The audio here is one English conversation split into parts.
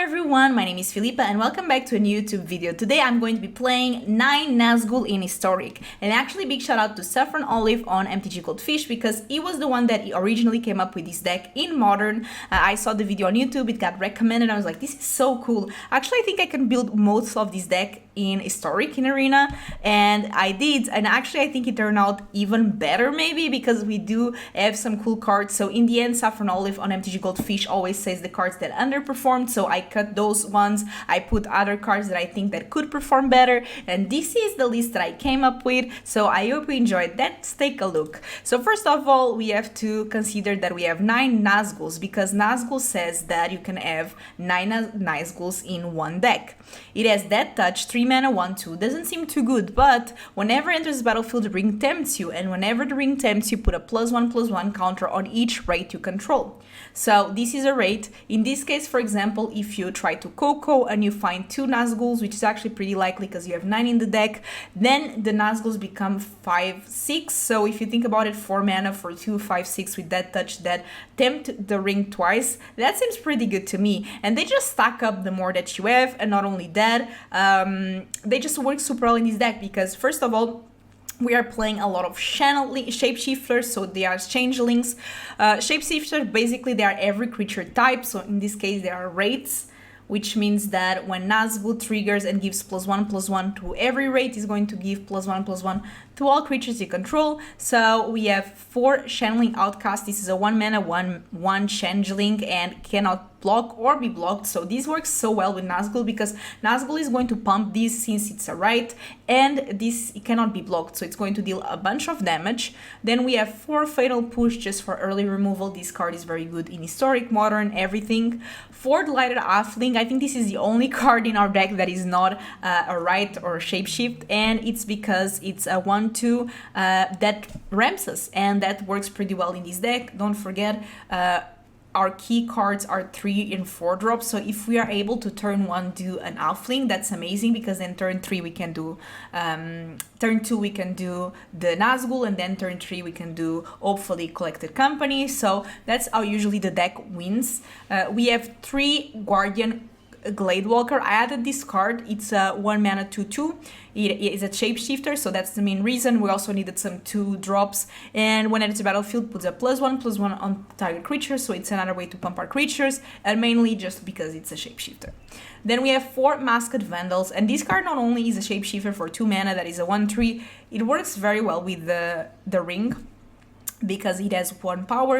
everyone, my name is Filipa and welcome back to a new YouTube video. Today I'm going to be playing 9 Nazgûl in Historic. And actually big shout out to Saffron Olive on MTG Goldfish because he was the one that originally came up with this deck in Modern. I saw the video on YouTube, it got recommended, I was like, this is so cool. Actually I think I can build most of this deck in Historic, in Arena, and I did, and actually I think it turned out even better maybe because we do have some cool cards. So in the end, Saffron Olive on MTG Goldfish always says the cards that underperformed, so I cut those ones, I put other cards that I think that could perform better, and this is the list that I came up with, so I hope you enjoyed. Let's take a look. So first of all, we have to consider that we have 9 Nazgûls because Nazgûl says that you can have 9 Nazgûls in one deck. It has Death Touch, 3 mana, 1/2. Doesn't seem too good, but whenever enters the battlefield, the ring tempts you, and whenever the ring tempts you, put a +1/+1 counter on each rate you control. So this is a rate. In this case, for example, if you try to Coco and you find 2 Nazgûls, which is actually pretty likely because you have 9 in the deck, then the Nazgûls become 5/6. So if you think about it, 4 mana for 2, 5/6 with that touch that tempt the ring twice, that seems pretty good to me. And they just stack up the more that you have, and not only that, they just work super well in this deck because first of all, we are playing a lot of shapeshifters, so they are changelings. Shapeshifters, basically they are every creature type, so in this case they are rates, which means that when Nazgûl triggers and gives +1/+1 to every rate, is going to give +1/+1 to all creatures you control. So we have 4 Changeling Outcast. This is a 1 mana, 1/1 Changeling and cannot block or be blocked. So this works so well with Nazgûl because Nazgûl is going to pump this since it's a right, and this cannot be blocked, so it's going to deal a bunch of damage. Then we have 4 Fatal Push just for early removal. This card is very good in Historic, Modern, everything. 4 Delighted Halfling. I think this is the only card in our deck that is not a right or a shapeshift, and it's because it's a 1/2 that ramps us, and that works pretty well in this deck. Don't forget, our key cards are 3 and 4 drops, so if we are able to turn 1 do an Halfling, that's amazing because then turn 3 we can do turn 2 we can do the Nazgûl, and then turn 3 we can do hopefully Collected Company. So that's how usually the deck wins. We have 3 Guardian Gladewalker. I added this card. It's a 1 mana 2/2. It is a shapeshifter, so that's the main reason. We also needed some 2 drops, and when it's a battlefield, puts a +1/+1 on target creature, so it's another way to pump our creatures, and mainly just because it's a shapeshifter. Then we have 4 Masked Vandals, and this card not only is a shapeshifter for 2 mana, that is a 1/3, it works very well with the ring because it has 1 power.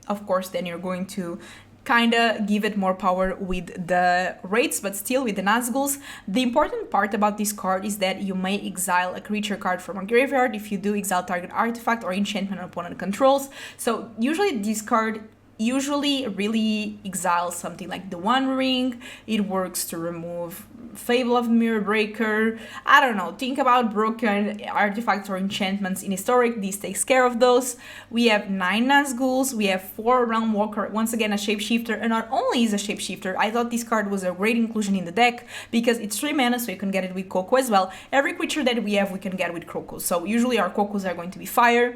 Of course, then you're going to kinda give it more power with the rates, but still with the Nazgûls. The important part about this card is that you may exile a creature card from a graveyard. If you do, exile target artifact or enchantment opponent controls. So usually this card really exiles something like the One Ring. It works to remove Fable of the Mirror Breaker. I don't know, think about broken artifacts or enchantments in Historic. This takes care of those. We have 9 Nazgûls, we have 4 Realmwalker, once again a shapeshifter, and not only is a shapeshifter, I thought this card was a great inclusion in the deck because it's 3 mana, so you can get it with Coco as well. Every creature that we have we can get with Coco, so usually our Cocos are going to be fire,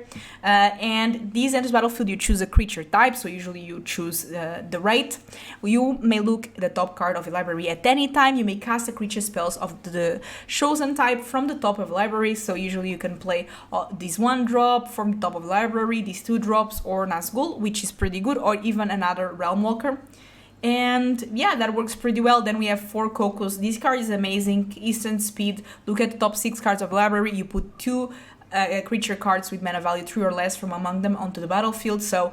and these enters battlefield, you choose a creature type, so usually you choose the right. You may look at the top card of your library at any time. You may cast a creature spells of the chosen type from the top of the library, so usually you can play this 1 drop from the top of the library, these 2 drops, or Nazgûl, which is pretty good, or even another Realmwalker. And yeah, that works pretty well. Then we have 4 Cocos. This card is amazing. Instant speed. Look at the top 6 cards of the library. You put 2 creature cards with mana value 3 or less from among them onto the battlefield. So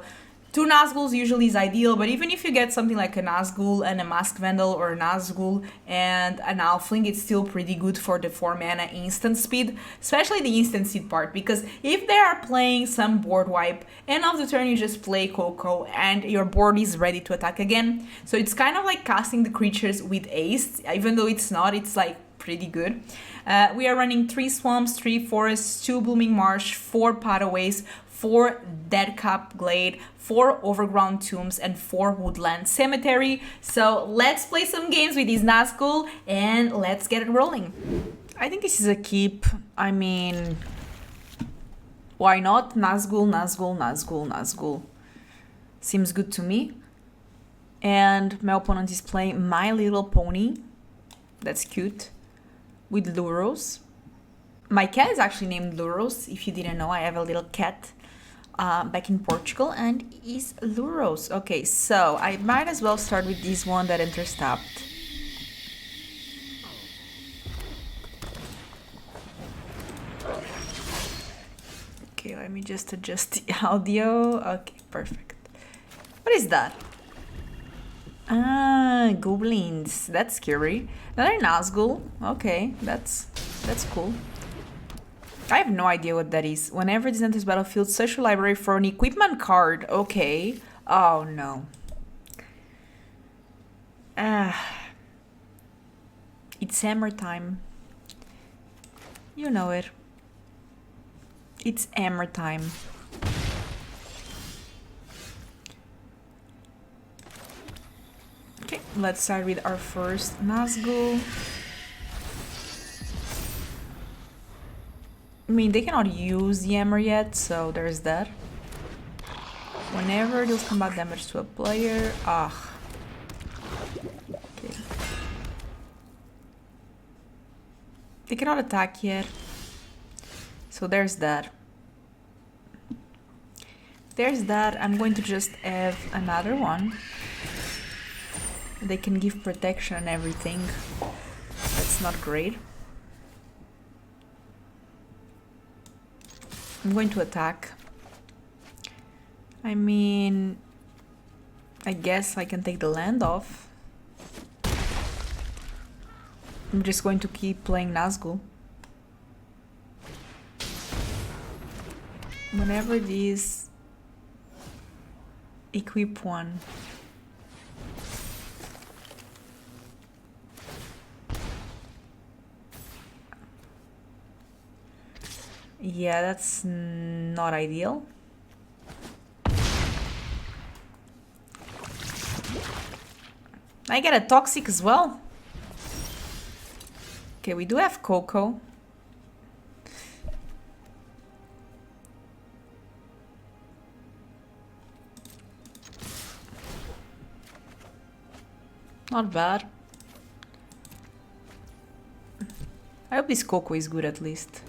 2 Nazgûls usually is ideal, but even if you get something like a Nazgûl and a Masked Vandal, or a Nazgûl and an Halfling, it's still pretty good for the 4 mana instant speed, especially the instant speed part, because if they are playing some board wipe, end of the turn you just play Coco and your board is ready to attack again. So it's kind of like casting the creatures with haste, even though it's not, it's like pretty good. We are running 3 Swamps, 3 Forests, 2 Blooming Marsh, 4 Pathways, 4 Deathcap Glade, 4 Overgrown Tombs, and 4 Woodland Cemetery. So let's play some games with this Nazgûl and let's get it rolling. I think this is a keep. I mean, why not? Nazgûl, Nazgûl, Nazgûl, Nazgûl. Seems good to me. And my opponent is playing My Little Pony. That's cute. With Luros. My cat is actually named Luros. If you didn't know, I have a little cat back in Portugal and is Luros. Okay, so I might as well start with this one that interstopped. Okay, let me just adjust the audio. Okay, perfect. What is that? Ah, goblins. That's scary. Another Nazgûl. Okay, that's cool. I have no idea what that is. Whenever this enters battlefield, search your library for an equipment card. Okay. Oh no. It's hammer time. You know it. It's hammer time. Okay, let's start with our first Nazgûl. I mean, they cannot use the hammer yet, so there's that. Whenever deals combat damage to a player... Ah. Okay. They cannot attack yet. So there's that. There's that. I'm going to just have another one. They can give protection and everything. That's not great. I'm going to attack. I mean, I guess I can take the land off. I'm just going to keep playing Nazgûl. Whenever these equip one. Yeah, that's not ideal. I get a toxic as well. Okay, we do have Coco. Not bad. I hope this Coco is good at least.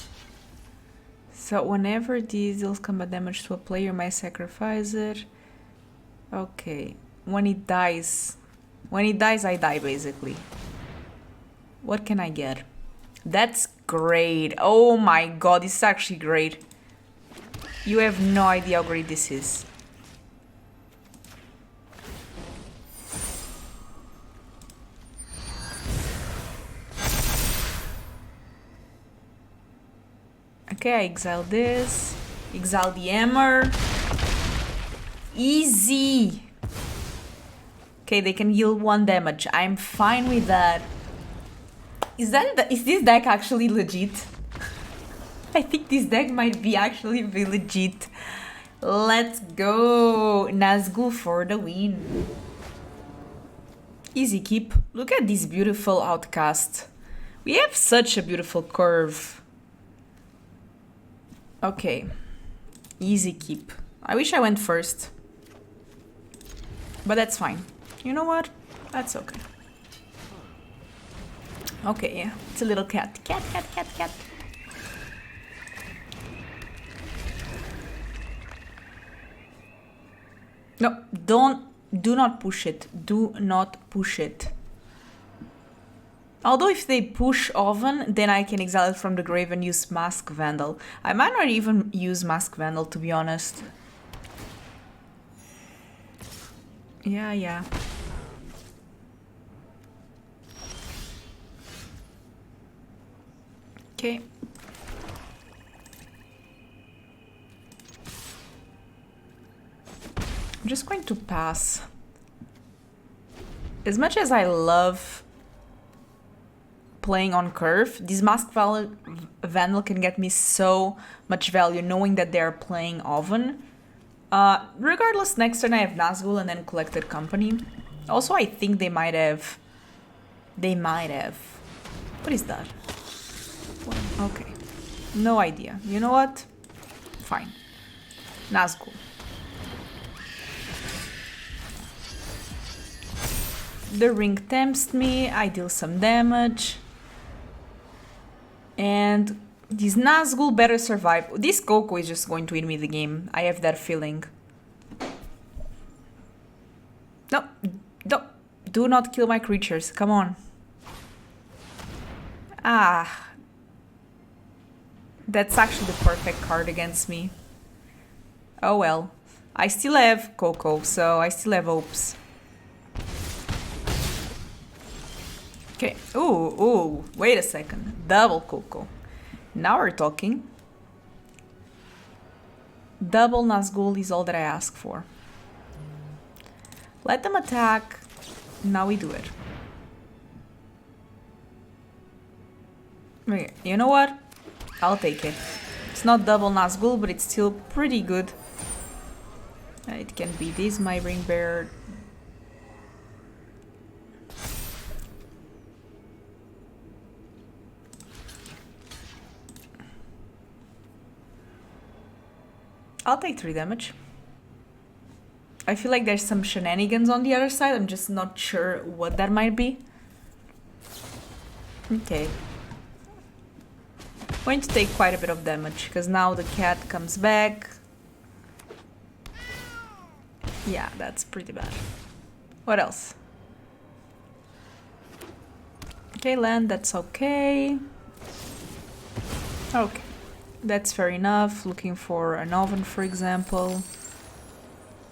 So whenever this deals combat damage to a player, may sacrifice it. Okay. When it dies, I die basically. What can I get? That's great. Oh my god, this is actually great. You have no idea how great this is. Okay, I exile this. Exile the hammer. Easy. Okay, they can heal 1 damage. I'm fine with that. Is this deck actually legit? I think this deck might be actually be legit. Let's go. Nazgûl for the win. Easy keep. Look at this beautiful outcast. We have such a beautiful curve. Okay, easy keep. I wish I went first, but that's fine. You know what? That's okay. Okay, yeah, it's a little cat. Cat. No, do not push it. Do not push it. Although if they push Oven, then I can exile it from the grave and use Masked Vandal. I might not even use Masked Vandal, to be honest. Yeah. Okay. I'm just going to pass. As much as I love playing on curve, this Masked Vandal can get me so much value knowing that they're playing Oven. Regardless, next turn I have Nazgûl and then Collected Company. Also, I think they might have... What is that? Okay. No idea. You know what? Fine. Nazgûl. The ring tempts me, I deal some damage. And this Nazgûl better survive. This Coco is just going to win me the game. I have that feeling. No, no, do not kill my creatures, come on. Ah. That's actually the perfect card against me. Oh well. I still have Coco, so I still have hopes. Okay. Ooh, wait a second. Double Coco. Now we're talking. Double Nazgûl is all that I ask for. Let them attack. Now we do it. Okay, you know what? I'll take it. It's not double Nazgûl, but it's still pretty good. It can be this, my ring bearer. I'll take 3 damage. I feel like there's some shenanigans on the other side. I'm just not sure what that might be. Okay. Going to take quite a bit of damage, because now the cat comes back. Yeah, that's pretty bad. What else? Okay, land, that's okay. Okay, that's fair enough. Looking for an oven, for example.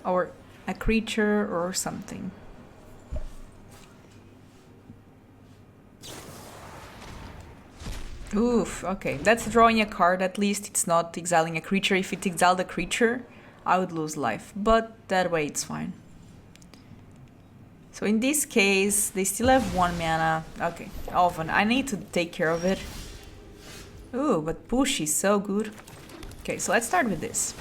Or a creature or something. Oof, okay. That's drawing a card at least. It's not exiling a creature. If it exiled a creature, I would lose life. But that way it's fine. So in this case, they still have 1 mana. Okay, Oven. I need to take care of it. Ooh, but push is so good. Okay, so let's start with this.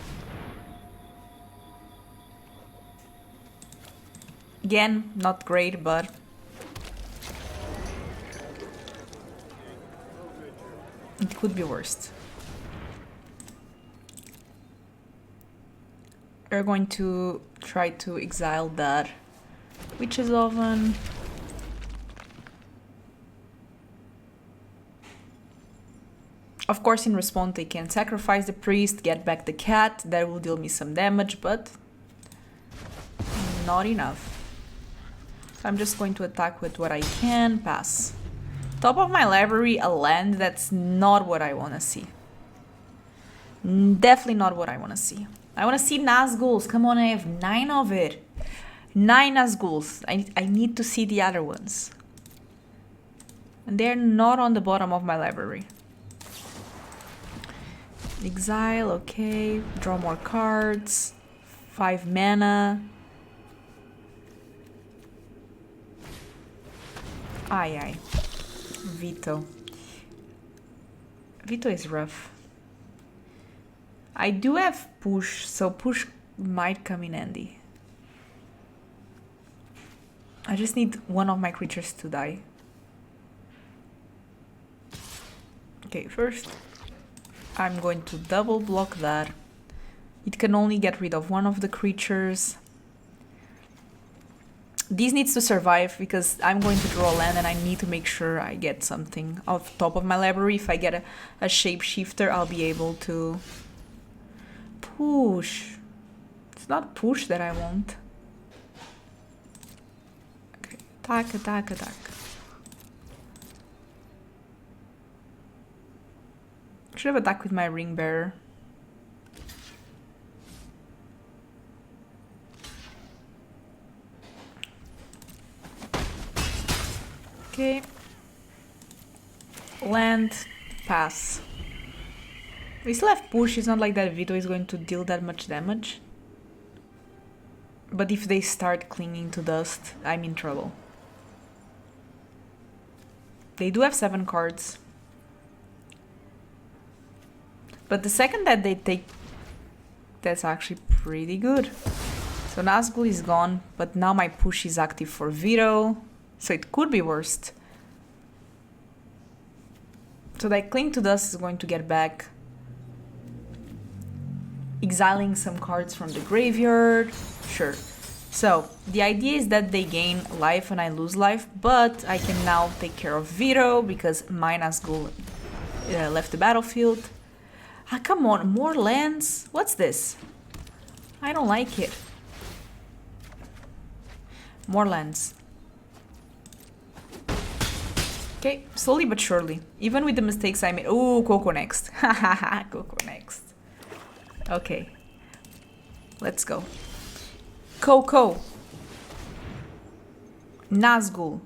Again, not great, but... it could be worse. We're going to try to exile that Witch's Oven. Of course, in response, they can sacrifice the priest, get back the cat. That will deal me some damage, but not enough. So I'm just going to attack with what I can. Pass. Top of my library, a land. That's not what I want to see. Definitely not what I want to see. I want to see Nazgûls. Come on, I have 9 of it. 9 Nazgûls. I need to see the other ones. And they're not on the bottom of my library. Exile, okay. Draw more cards. 5 mana. Aye. Veto. Veto is rough. I do have push, so push might come in handy. I just need one of my creatures to die. Okay, first I'm going to double block that. It can only get rid of one of the creatures. This needs to survive because I'm going to draw land and I need to make sure I get something off top of my library. If I get a shapeshifter, I'll be able to push. It's not push that I want. Okay, attack, attack, attack. Should have attacked with my ring bearer. Okay. Land, pass. We still have push. It's not like that Veto is going to deal that much damage. But if they start clinging to dust, I'm in trouble. They do have 7 cards. But the second that they take, that's actually pretty good. So Nazgûl is gone, but now my push is active for Veto. So it could be worse. So that Cling to Dust is going to get back. Exiling some cards from the graveyard. Sure. So, the idea is that they gain life and I lose life, but I can now take care of Vito because my Nazgûl left the battlefield. Ah, come on, more lands? What's this? I don't like it. More lands. Okay, slowly but surely. Even with the mistakes I made. Ooh, Coco next. Hahaha, Coco next. Okay. Let's go. Coco. Nazgûl.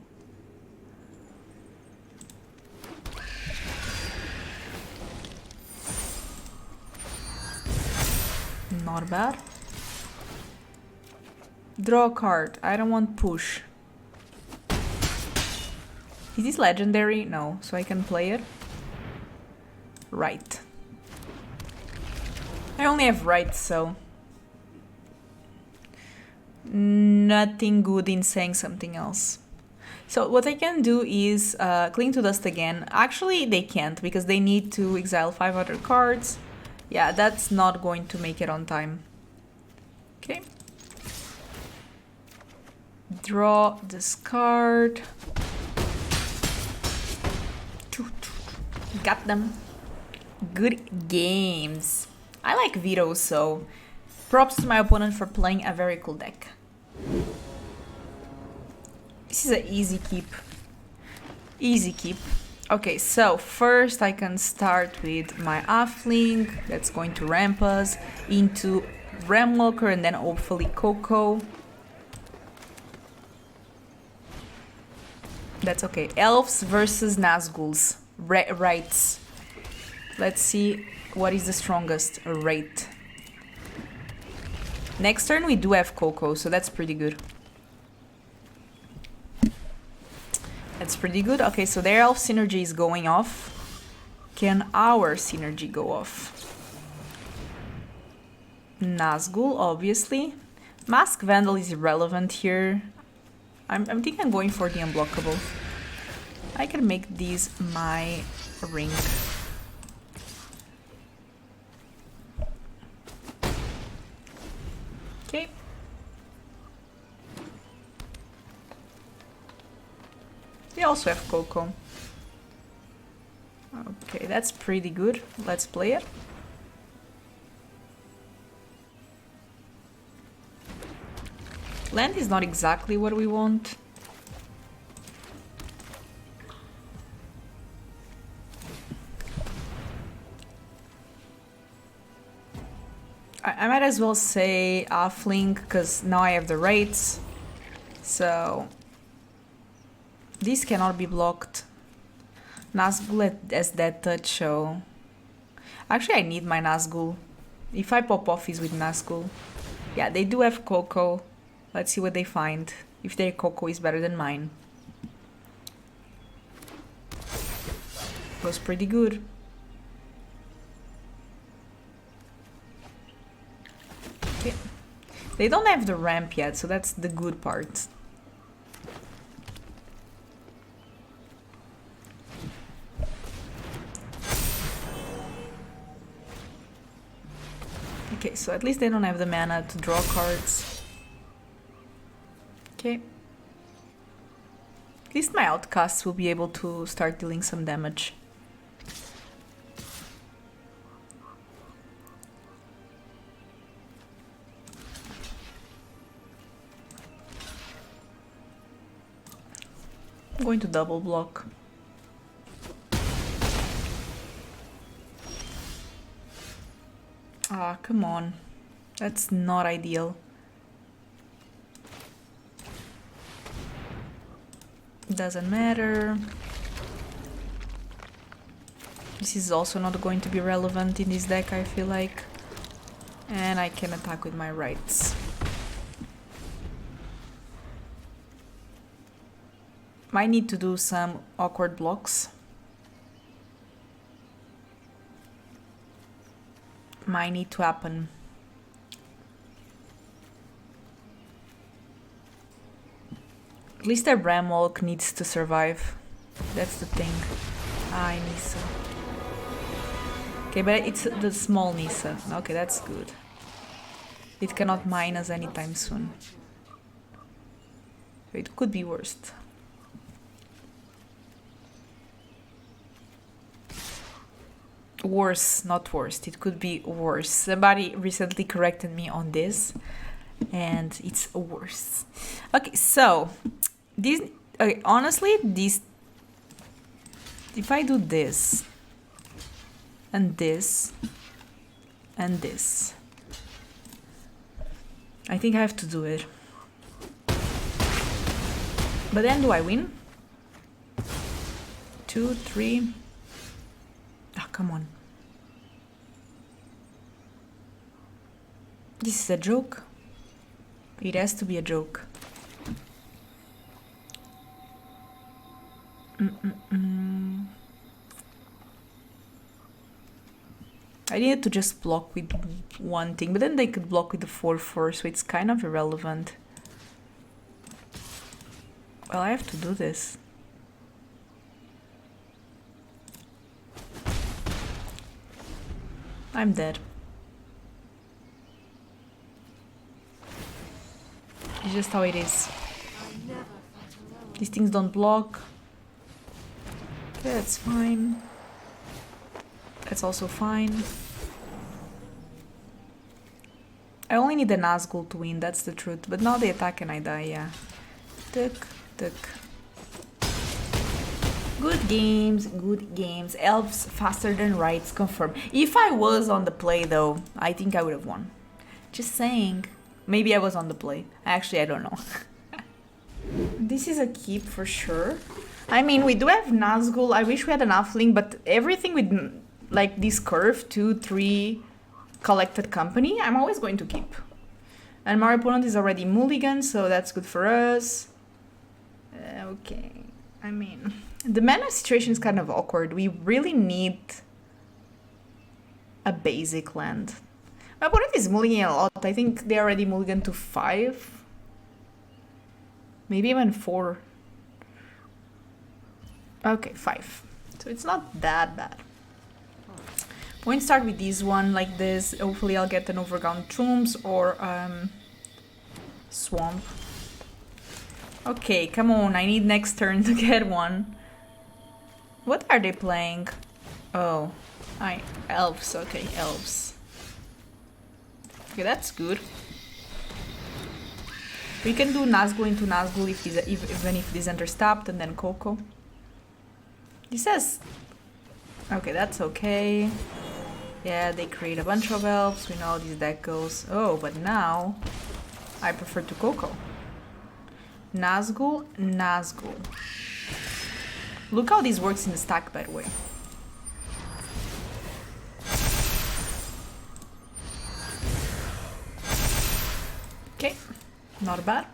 Not bad. Draw a card. I don't want push. Is this legendary? No, so I can play it. Right. I only have right, so... nothing good in saying something else. So what I can do is cling to dust again. Actually, they can't because they need to exile 5 other cards. Yeah, that's not going to make it on time. Okay. Draw this card. Got them. Good games. I like Vito, so props to my opponent for playing a very cool deck. This is an easy keep. Easy keep. Okay, so first I can start with my Halfling. That's going to ramp us into Realmwalker and then hopefully Coco. That's okay. Elves versus Nazgûls. Rights. Let's see what is the strongest rate. Next turn we do have Coco, so that's pretty good. That's pretty good. Okay, so their elf synergy is going off. Can our synergy go off? Nazgûl, obviously. Masked Vandal is irrelevant here. I'm thinking I'm going for the unblockable. I can make these my ring. Okay. They also have Coco. Okay, that's pretty good. Let's play it. Land is not exactly what we want. I might as well say Halfling because now I have the rates. So these cannot be blocked. Nazgûl has that touch, so actually I need my Nazgûl. If I pop off is with Nazgûl. Yeah, they do have Coco. Let's see what they find. If their Coco is better than mine. Was pretty good. Okay. They don't have the ramp yet, so that's the good part. Okay, so at least they don't have the mana to draw cards. Okay. At least my outcasts will be able to start dealing some damage. I'm going to double block. Ah, come on. That's not ideal. Doesn't matter. This is also not going to be relevant in this deck, I feel like. And I can attack with my rights. Might need to do some awkward blocks. Might need to happen. At least their Realmwalker needs to survive. That's the thing. Ah, Nissa. Okay, but it's the small Nissa. Okay, that's good. It cannot mine us anytime soon. It could be worst. Worse, not worst. It could be worse. Somebody recently corrected me on this, and it's worse. Okay, so this. Okay, honestly, this. If I do this, and this, and this, I think I have to do it. But then, do I win? 2, 3. Ah, come on. This is a joke. It has to be a joke. I needed to just block with one thing, but then they could block with the 4/4, so it's kind of irrelevant. Well, I have to do this. I'm dead. It's just how it is. These things don't block. Okay, that's fine. That's also fine. I only need the Nazgûl to win, that's the truth. But now they attack and I die, yeah. Tuk, tuk. Good games, good games. Elves faster than rights, confirm. If I was on the play though, I think I would have won. Just saying. Maybe I was on the play. Actually, I don't know. This is a keep for sure. I mean, we do have Nazgûl. I wish we had an Halfling, but everything with like this curve, 2, 3 collected company, I'm always going to keep. And my opponent is already mulligan, so that's good for us. Okay, I mean, the mana situation is kind of awkward. We really need a basic land. My opponent is mulliganing a lot. I think they already mulligan to 5. Maybe even 4. Okay, 5. So it's not that bad. I'm going to start with this one like this. Hopefully I'll get an Overgrown Tombs or Swamp. Okay, come on. I need next turn to get one. What are they playing? Oh, elves. Okay, elves. Okay, that's good. We can do Nazgûl into Nazgûl even if this enters tapped, and then Coco. This says... Okay, that's okay. Yeah, they create a bunch of elves. We know how this deck goes. Oh, but now I prefer to Coco. Nazgûl, Nazgûl. Look how this works in the stack, by the way. Okay, not bad.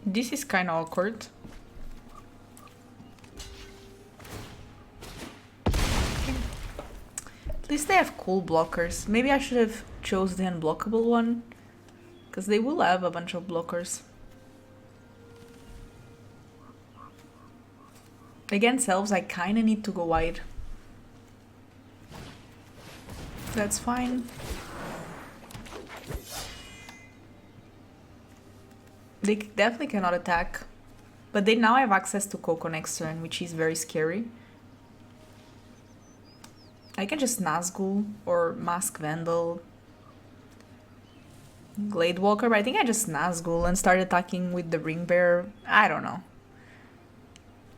This is kind of awkward. At least they have cool blockers. Maybe I should have chose the unblockable one, because they will have a bunch of blockers. Against elves, I kind of need to go wide. That's fine. They definitely cannot attack, but they now have access to Coco next turn, which is very scary. I can just Nazgûl or Masked Vandal, Gladewalker, but I think I just Nazgûl and start attacking with the Ring Bearer. I don't know.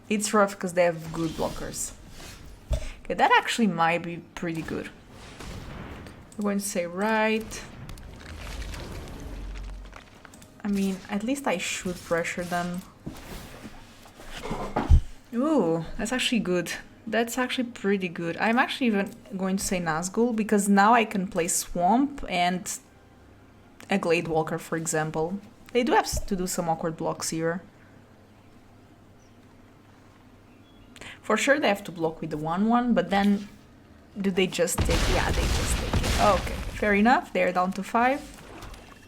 It's rough because they have good blockers. Okay, that actually might be pretty good. We're going to say right. I mean, at least I should pressure them. Ooh, that's actually good. That's actually pretty good. I'm actually even going to say Nazgûl because now I can play Swamp and a Gladewalker, for example. They do have to do some awkward blocks here. For sure they have to block with the 1/1, but then do they just take... Yeah, they just take it. Okay, fair enough. They're down to 5.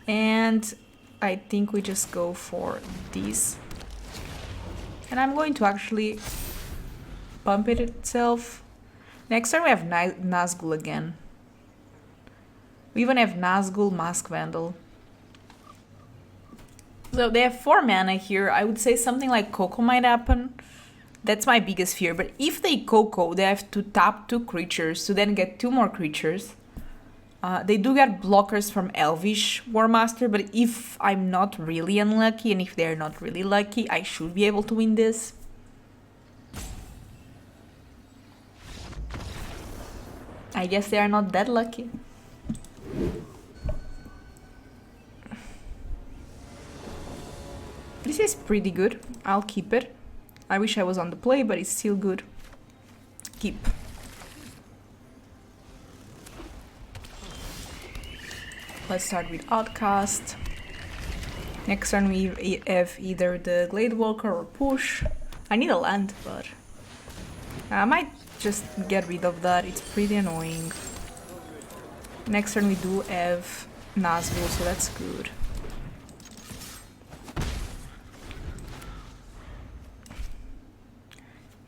And I think we just go for these. And I'm going to actually pump it itself. Next turn we have Nazgûl again. We even have Nazgûl, Masked Vandal. So they have 4 mana here. I would say something like Coco might happen. That's my biggest fear. But if they Coco, they have to tap 2 creatures to then get 2 more creatures. They do get blockers from Elvish War Master, but if I'm not really unlucky and if they're not really lucky, I should be able to win this. I guess they are not that lucky. This is pretty good. I'll keep it. I wish I was on the play, but it's still good. Keep. Let's start with Outcast. Next turn we have either the Gladewalker or push. I need a land, but I might just get rid of that. It's pretty annoying. Next turn we do have Nazgûl, so that's good.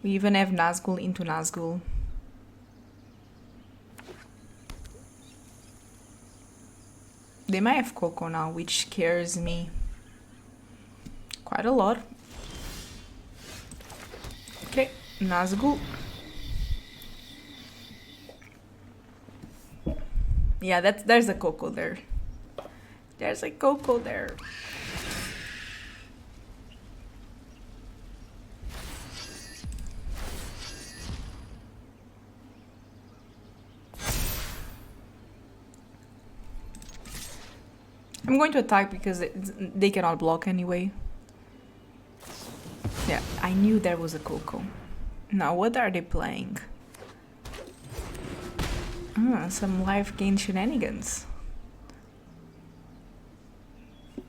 We even have Nazgûl into Nazgûl. They might have Coco now, which scares me quite a lot. Okay, Nazgûl. Yeah, there's a Coco there. There's a Coco there. I'm going to attack because they cannot block anyway. Yeah, I knew there was a Coco. Now, what are they playing? Some life gain shenanigans.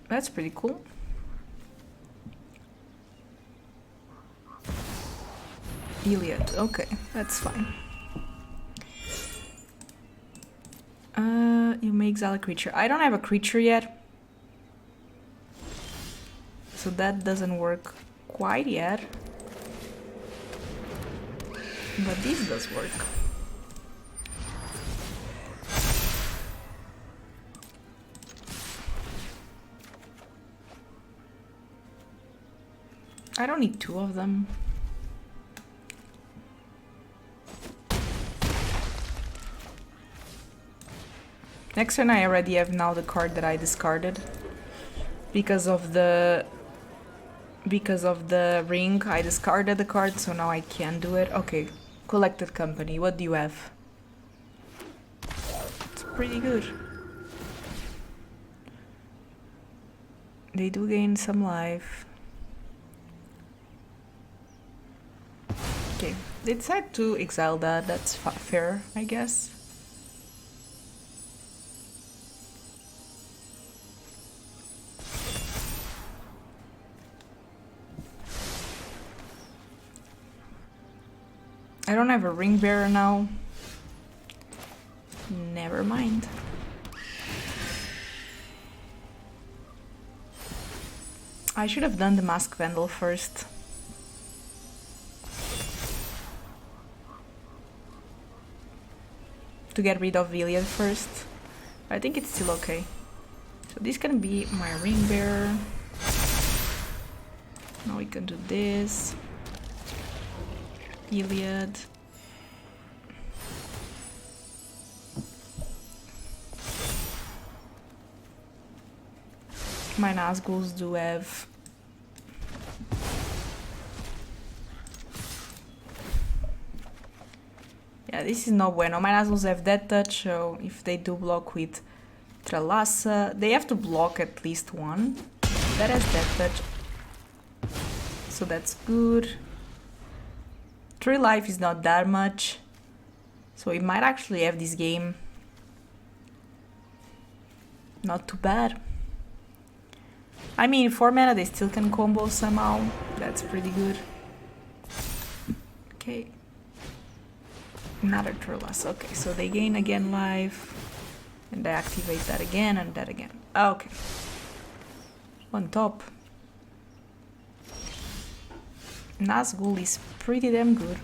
That's pretty cool. Iliad, okay, that's fine. You may exile a creature. I don't have a creature yet, so that doesn't work quite yet. But this does work. I don't need 2 of them. Next turn I already have now the card that I discarded. Because of the ring, I discarded the card, so now I can do it. Okay, Collected Company, what do you have? It's pretty good. They do gain some life. Okay, they decided to exile that, that's fair, I guess. I don't have a ring bearer now. Never mind. I should have done the Masked Vandal first. To get rid of Iliad first. I think it's still okay. So this can be my ring bearer. Now we can do this. Iliad. My Nazgûls do have yeah, this is not bueno. My Nazgûls have that touch, so if they do block with Thalassa, they have to block at least one. That has that touch. So that's good. 3 life is not that much, so we might actually have this game. Not too bad. I mean, 4 mana they still can combo somehow. That's pretty good. Okay. Another Thalassa. Okay, so they gain again life, and they activate that again and that again. Okay. On top. Nazgûl is pretty damn good.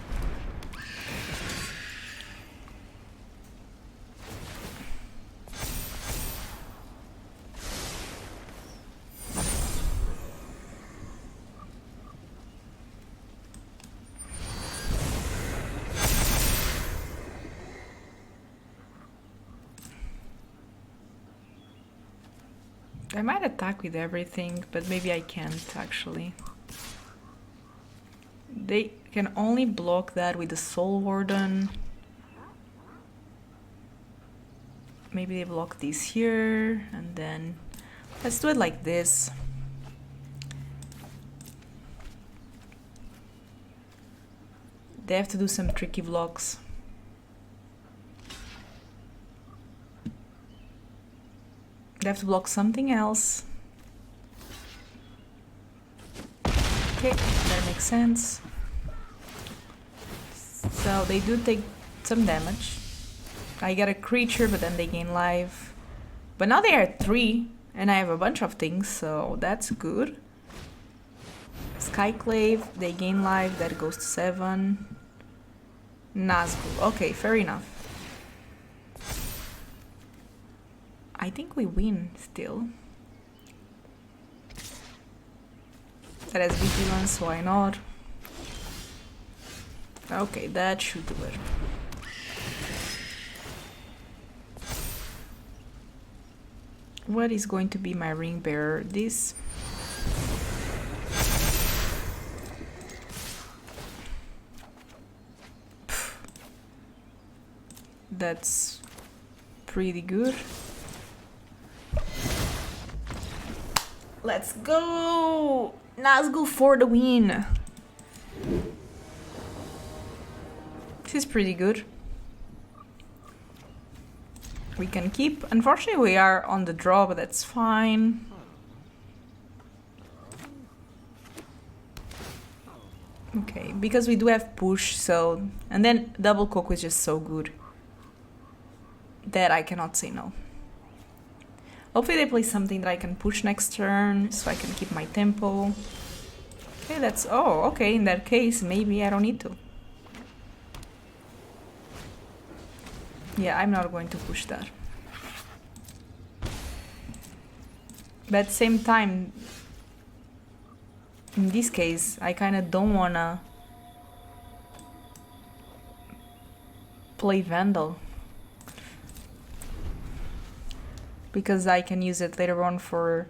I might attack with everything, but maybe I can't actually. They can only block that with the Soul Warden. Maybe they block this here, and then let's do it like this. They have to do some tricky blocks. They have to block something else. Okay, that makes sense. So they do take some damage. I get a creature, but then they gain life. But now they are 3, and I have a bunch of things, so that's good. Skyclave, they gain life, that goes to 7. Nazgûl, okay, fair enough. I think we win still. That has vigilance, why not? Okay, that should do it. What is going to be my ring bearer? This. That's pretty good. Let's go! Nazgûl for the win! This is pretty good. We can keep. Unfortunately, we are on the draw, but that's fine. Okay, because we do have push, so... And then double coco is just so good that I cannot say no. Hopefully they play something that I can push next turn, so I can keep my tempo. Okay, that's... Oh, okay, in that case, maybe I don't need to. Yeah, I'm not going to push that. But at the same time, in this case, I kind of don't wanna play Vandal. Because I can use it later on for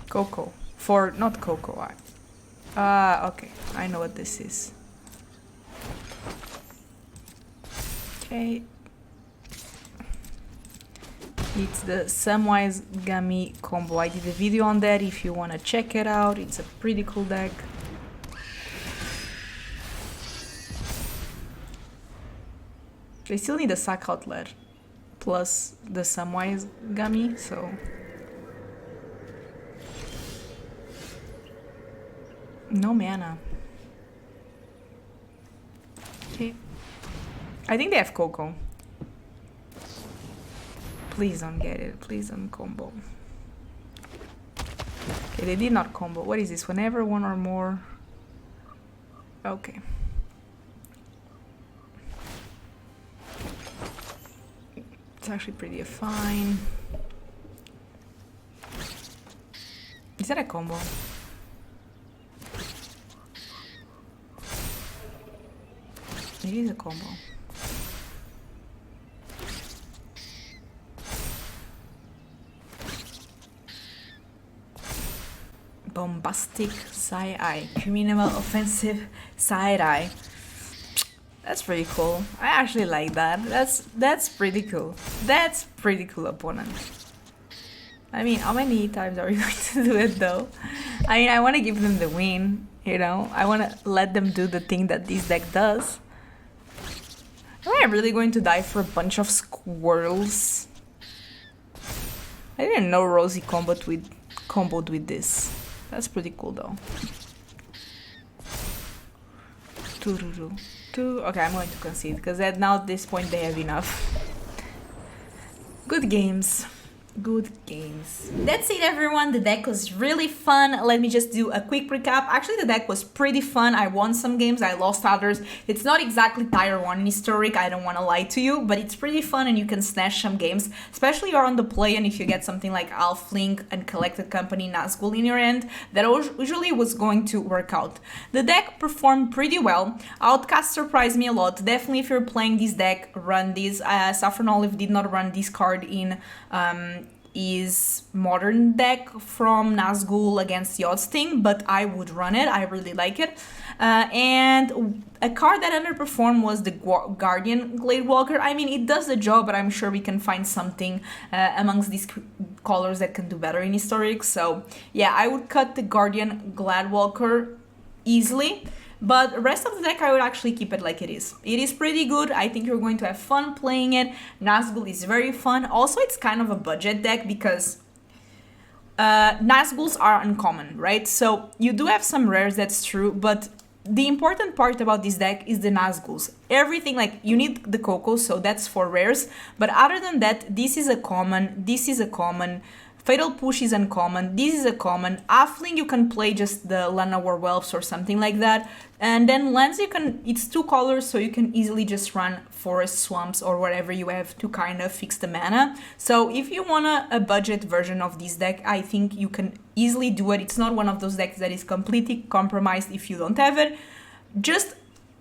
Coco. For, not Coco. Okay, I know what this is. Okay. It's the Samwise Gummy combo. I did a video on that if you want to check it out. It's a pretty cool deck. They still need a Sack Outlet plus the Samwise Gummy, so... No mana. Okay. I think they have Coco. Please don't get it. Please don't combo. Okay, they did not combo. What is this? Whenever one or more... Okay. It's actually pretty fine. Is that a combo? It is a combo. Bombastic side-eye. Criminal offensive side-eye. That's pretty cool. I actually like that. That's pretty cool. That's pretty cool opponent. I mean, how many times are we going to do it though? I mean, I want to give them the win, you know? I want to let them do the thing that this deck does. Am I really going to die for a bunch of squirrels? I didn't know Rosie comboed with this. That's pretty cool though. Okay, I'm going to concede because now at this point they have enough. Good games. Good games. That's it, everyone. The deck was really fun. Let me just do a quick recap. Actually, the deck was pretty fun. I won some games, I lost others. It's not exactly tier 1 in historic, I don't want to lie to you, but it's pretty fun and you can snatch some games, especially you're on the play and if you get something like Halfling and Collected Company Nazgûl in your end, that usually was going to work out. The deck performed pretty well. Outcast surprised me a lot. Definitely if you're playing this deck, run this. Saffron Olive did not run this card is modern deck from Nazgûl against Yodsting, but I would run it. I really like it. And a card that underperformed was the Guardian Gladewalker. I mean, it does the job, but I'm sure we can find something amongst these colors that can do better in Historic. So yeah, I would cut the Guardian Gladewalker easily. But the rest of the deck, I would actually keep it like it is. It is pretty good. I think you're going to have fun playing it. Nazgûl is very fun. Also, it's kind of a budget deck because Nazgûls are uncommon, right? So you do have some rares, that's true, but the important part about this deck is the Nazgûls. Everything, like, you need the Coco, so that's for rares. But other than that, this is a common, this is a common, Fatal Push is uncommon, this is a common, Halfling you can play just the Llanowar Whelps or something like that, and then lands you can, it's 2 colors, so you can easily just run Forest, Swamps, or whatever you have to kind of fix the mana. So if you want a budget version of this deck, I think you can easily do it. It's not one of those decks that is completely compromised if you don't have it. Just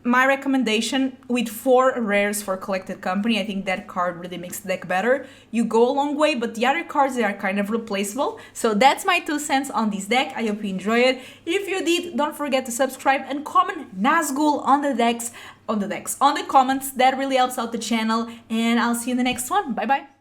my recommendation, with 4 rares for Collected Company, I think that card really makes the deck better. You go a long way, but the other cards, they are kind of replaceable. So that's my 2 cents on this deck. I hope you enjoy it. If you did, don't forget to subscribe and comment Nazgûl on the comments. That really helps out the channel, and I'll see you in the next one. Bye bye.